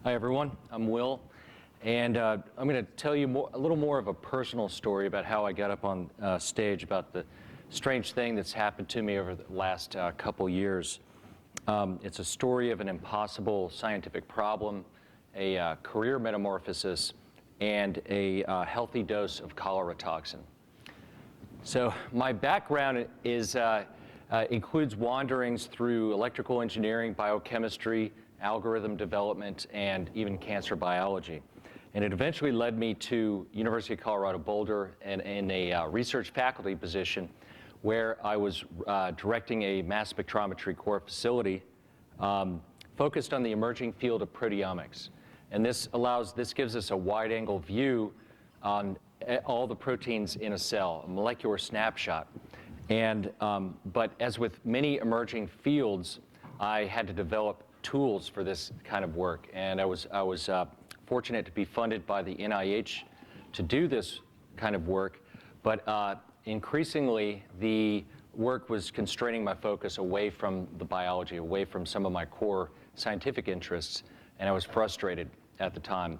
Hi everyone, I'm Will, and I'm going to tell you a little more of a personal story about how I got up on stage, about the strange thing that's happened to me over the last couple years. It's a story of an impossible scientific problem, a career metamorphosis, and a healthy dose of cholera toxin. So my background includes wanderings through electrical engineering, biochemistry, algorithm development, and even cancer biology. And it eventually led me to University of Colorado Boulder and in a research faculty position where I was directing a mass spectrometry core facility focused on the emerging field of proteomics. And this gives us a wide-angle view on all the proteins in a cell, a molecular snapshot. And but as with many emerging fields, I had to develop tools for this kind of work, and I was fortunate to be funded by the NIH to do this kind of work, but increasingly the work was constraining my focus away from the biology, away from some of my core scientific interests, and I was frustrated at the time.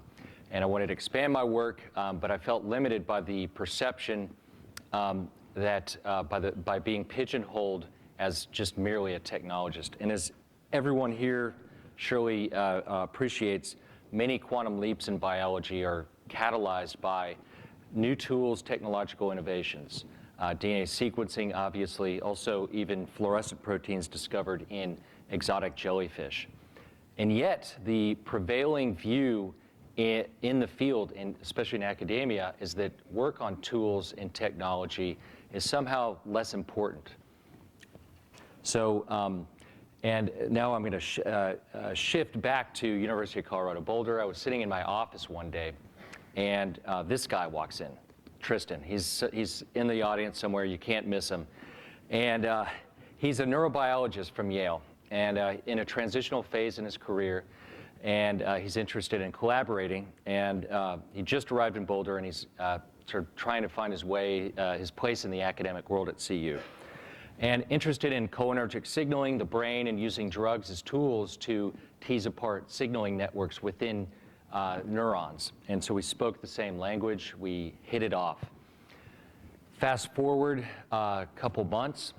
And I wanted to expand my work, but I felt limited by the perception that by being pigeonholed as just merely a technologist. And as everyone here surely appreciates, many quantum leaps in biology are catalyzed by new tools, technological innovations. DNA sequencing, obviously, also even fluorescent proteins discovered in exotic jellyfish. And yet, the prevailing view in the field, especially in academia, is that work on tools and technology is somehow less important. So, and now I'm going to shift back to University of Colorado Boulder. I was sitting in my office one day, and this guy walks in, Tristan. He's in the audience somewhere. You can't miss him. And he's a neurobiologist from Yale, and in a transitional phase in his career. And he's interested in collaborating. And he just arrived in Boulder, and he's sort of trying to find his way, his place in the academic world at CU. And interested in cholinergic signaling, the brain, and using drugs as tools to tease apart signaling networks within neurons. And so we spoke the same language. We hit it off. Fast forward a couple months,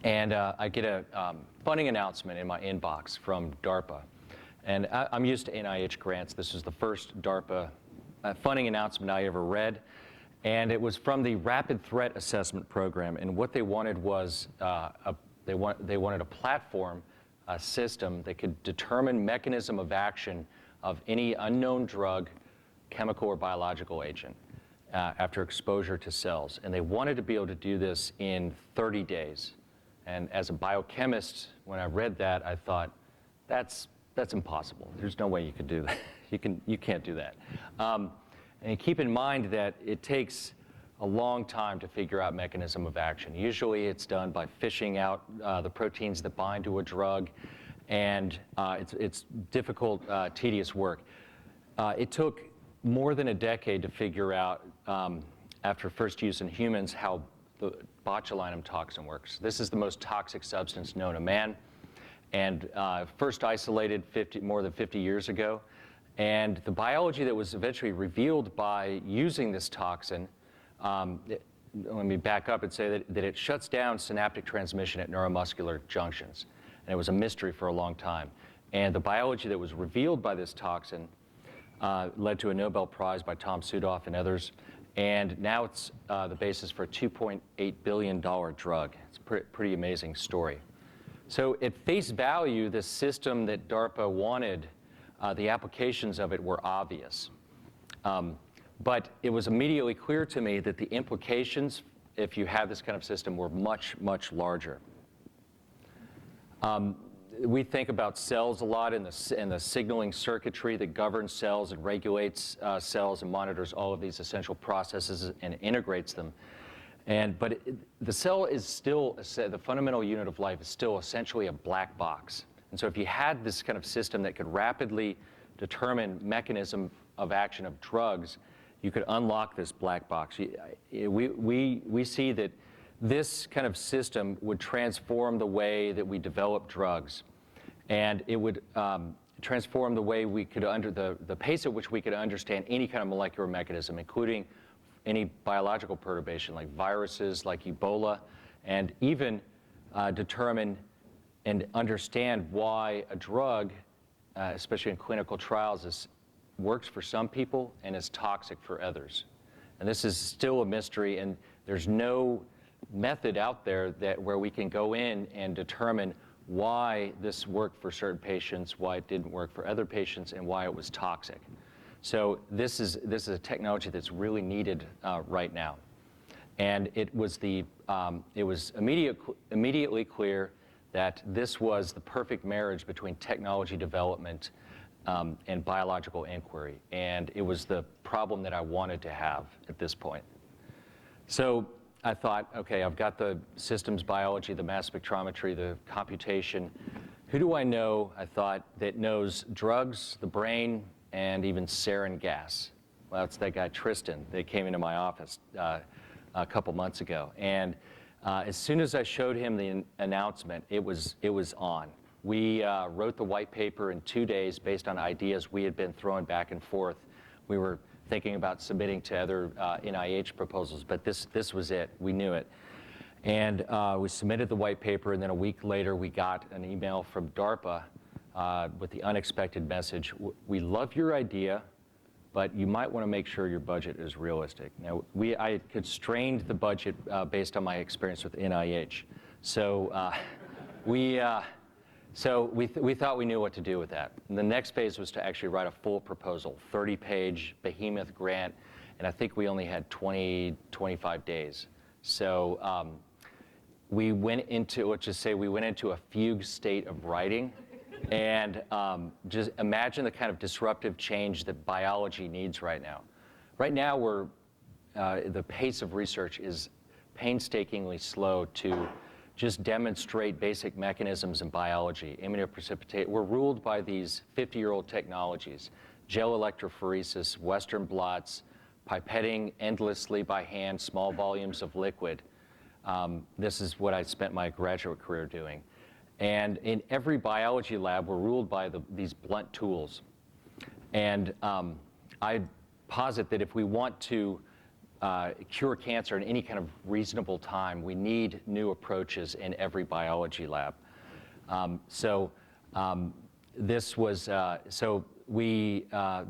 and I get a funding announcement in my inbox from DARPA. And I'm used to NIH grants. This was the first DARPA funding announcement I ever read. And it was from the Rapid Threat Assessment Program. And what they wanted was, they wanted a platform, a system that could determine mechanism of action of any unknown drug, chemical or biological agent after exposure to cells. And they wanted to be able to do this in 30 days. And as a biochemist, when I read that, I thought, that's impossible. There's no way you could do that. You can't do that. And keep in mind that it takes a long time to figure out mechanism of action. Usually it's done by fishing out the proteins that bind to a drug, and it's difficult, tedious work. It took more than a decade to figure out, after first use in humans, how the botulinum toxin works. This is the most toxic substance known to man, and first isolated more than 50 years ago. And the biology that was eventually revealed by using this toxin, let me back up and say that it shuts down synaptic transmission at neuromuscular junctions. And it was a mystery for a long time. And the biology that was revealed by this toxin led to a Nobel Prize by Tom Sudoff and others. And now it's the basis for a $2.8 billion drug. It's a pretty amazing story. So at face value, this system that DARPA wanted, the applications of it were obvious. But it was immediately clear to me that the implications, if you have this kind of system, were much, much larger. We think about cells a lot in the signaling circuitry that governs cells and regulates cells and monitors all of these essential processes and integrates them. But the cell is still, the fundamental unit of life is still essentially a black box. And so if you had this kind of system that could rapidly determine mechanism of action of drugs, you could unlock this black box. We see that this kind of system would transform the way that we develop drugs. And it would transform the way we could the pace at which we could understand any kind of molecular mechanism, including any biological perturbation like viruses, like Ebola, and even determine and understand why a drug, especially in clinical trials, works for some people and is toxic for others. And this is still a mystery, and there's no method out there where we can go in and determine why this worked for certain patients, why it didn't work for other patients, and why it was toxic. So this is a technology that's really needed right now. And it was immediately clear that this was the perfect marriage between technology development and biological inquiry. And it was the problem that I wanted to have at this point. So I thought, okay, I've got the systems biology, the mass spectrometry, the computation. Who do I know, I thought, that knows drugs, the brain, and even sarin gas? Well, it's that guy, Tristan, that came into my office a couple months ago. And as soon as I showed him the announcement, it was on. We wrote the white paper in 2 days based on ideas we had been throwing back and forth. We were thinking about submitting to other NIH proposals, but this was it. We knew it. And we submitted the white paper, and then a week later we got an email from DARPA with the unexpected message: we love your idea, but you might want to make sure your budget is realistic. Now, I had constrained the budget based on my experience with NIH. So we thought we knew what to do with that. And the next phase was to actually write a full proposal, 30-page behemoth grant, and I think we only had 25 days. So we went into, let's just say we went into a fugue state of writing, and just imagine the kind of disruptive change that biology needs right now. Right now, the pace of research is painstakingly slow to just demonstrate basic mechanisms in biology. Immunoprecipitate, we're ruled by these 50-year-old technologies: gel electrophoresis, Western blots, pipetting endlessly by hand, small volumes of liquid. This is what I spent my graduate career doing. And in every biology lab, we're ruled by these blunt tools. And I posit that if we want to cure cancer in any kind of reasonable time, we need new approaches in every biology lab. So we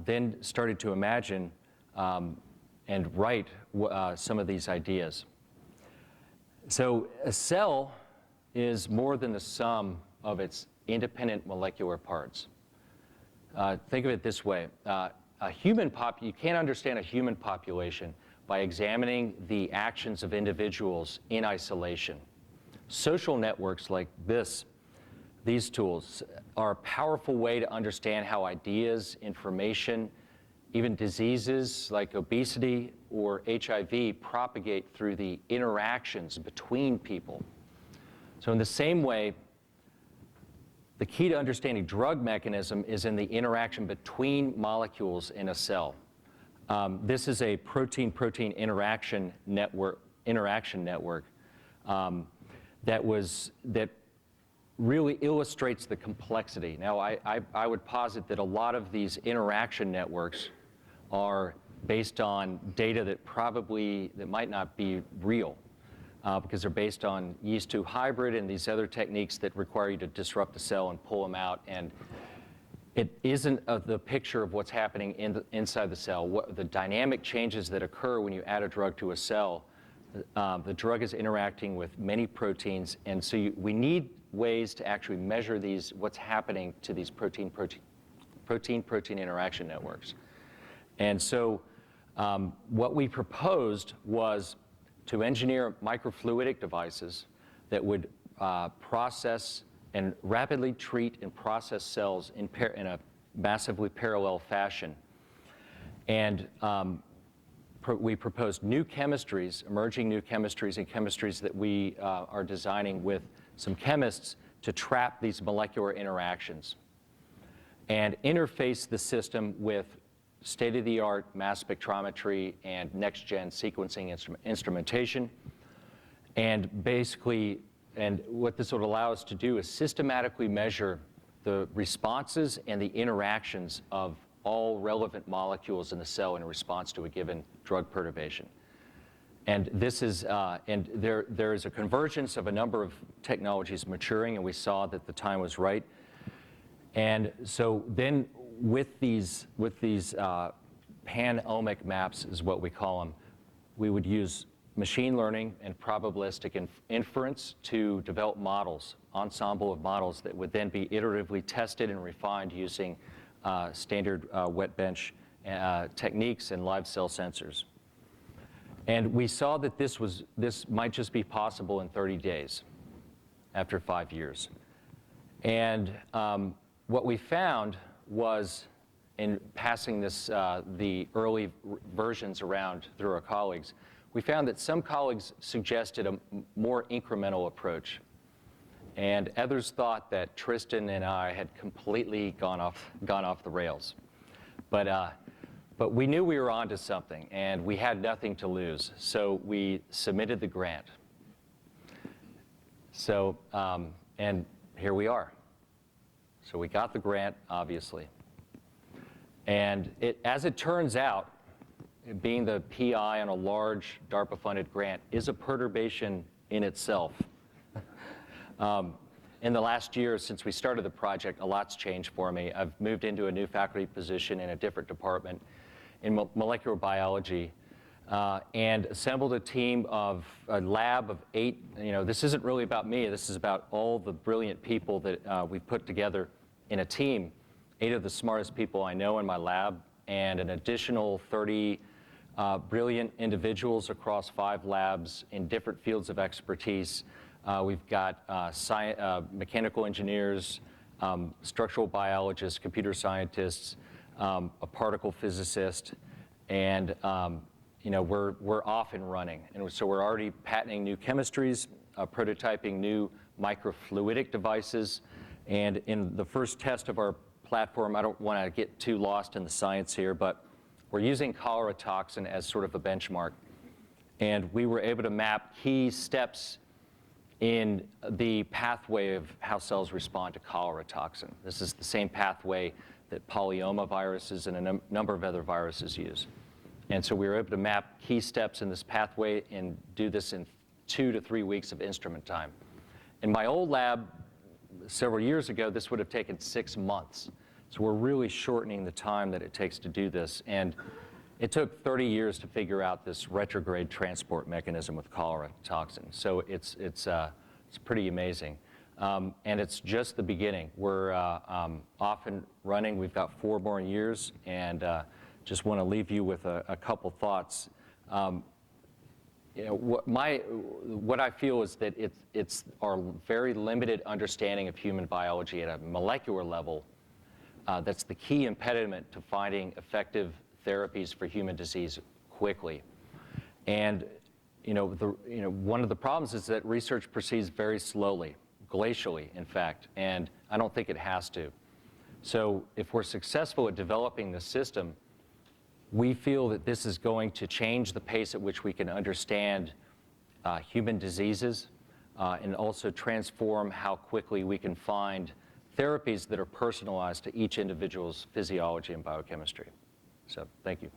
then started to imagine and write some of these ideas. So a cell is more than the sum of its independent molecular parts. Think of it this way. You can't understand a human population by examining the actions of individuals in isolation. Social networks like these tools, are a powerful way to understand how ideas, information, even diseases like obesity or HIV propagate through the interactions between people. So in the same way, the key to understanding drug mechanism is in the interaction between molecules in a cell. This is a protein-protein interaction network that really illustrates the complexity. Now, I would posit that a lot of these interaction networks are based on data that might not be real, because they're based on yeast-2 hybrid and these other techniques that require you to disrupt the cell and pull them out. And it isn't the picture of what's happening inside the cell. The dynamic changes that occur when you add a drug to a cell, the drug is interacting with many proteins, and so we need ways to actually measure what's happening to these protein-protein interaction networks. And so what we proposed was to engineer microfluidic devices that would process and rapidly treat and process cells in a massively parallel fashion. And we proposed new chemistries, emerging new chemistries, and chemistries that we are designing with some chemists to trap these molecular interactions and interface the system with state-of-the-art mass spectrometry and next-gen sequencing instrumentation. And basically, what this would allow us to do is systematically measure the responses and the interactions of all relevant molecules in the cell in response to a given drug perturbation. And this is, and there is a convergence of a number of technologies maturing, and we saw that the time was right. And so then with these pan-omic maps is what we call them, we would use machine learning and probabilistic inference to develop models, ensemble of models that would then be iteratively tested and refined using standard wet bench techniques and live cell sensors. And we saw that this might just be possible in 30 days after 5 years. And what we found was, in passing this, the early versions around through our colleagues, we found that some colleagues suggested a more incremental approach. And others thought that Tristan and I had completely gone off the rails. But we knew we were onto something, and we had nothing to lose. So we submitted the grant. So, and here we are. So we got the grant, obviously. And as it turns out, being the PI on a large DARPA-funded grant is a perturbation in itself. In the last year since we started the project, a lot's changed for me. I've moved into a new faculty position in a different department in molecular biology, and assembled a team of a lab of 8. You know, this isn't really about me. This is about all the brilliant people that we've put together in a team. 8 of the smartest people I know in my lab, and an additional 30 brilliant individuals across 5 labs in different fields of expertise. We've got mechanical engineers, structural biologists, computer scientists, a particle physicist, and you know, we're off and running. And so we're already patenting new chemistries, prototyping new microfluidic devices, and in the first test of our platform, I don't want to get too lost in the science here, but we're using cholera toxin as sort of a benchmark. And we were able to map key steps in the pathway of how cells respond to cholera toxin. This is the same pathway that polyoma viruses and a number of other viruses use. And so we were able to map key steps in this pathway and do this in 2 to 3 weeks of instrument time. In my old lab, several years ago, this would have taken 6 months. So we're really shortening the time that it takes to do this. And it took 30 years to figure out this retrograde transport mechanism with cholera toxin. So it's pretty amazing. And it's just the beginning. We're off and running. We've got 4 more years, and just want to leave you with a couple thoughts. You know, what I feel is that it's our very limited understanding of human biology at a molecular level that's the key impediment to finding effective therapies for human disease quickly. And one of the problems is that research proceeds very slowly, glacially, in fact, and I don't think it has to. So if we're successful at developing the system, we feel that this is going to change the pace at which we can understand human diseases and also transform how quickly we can find therapies that are personalized to each individual's physiology and biochemistry. So thank you.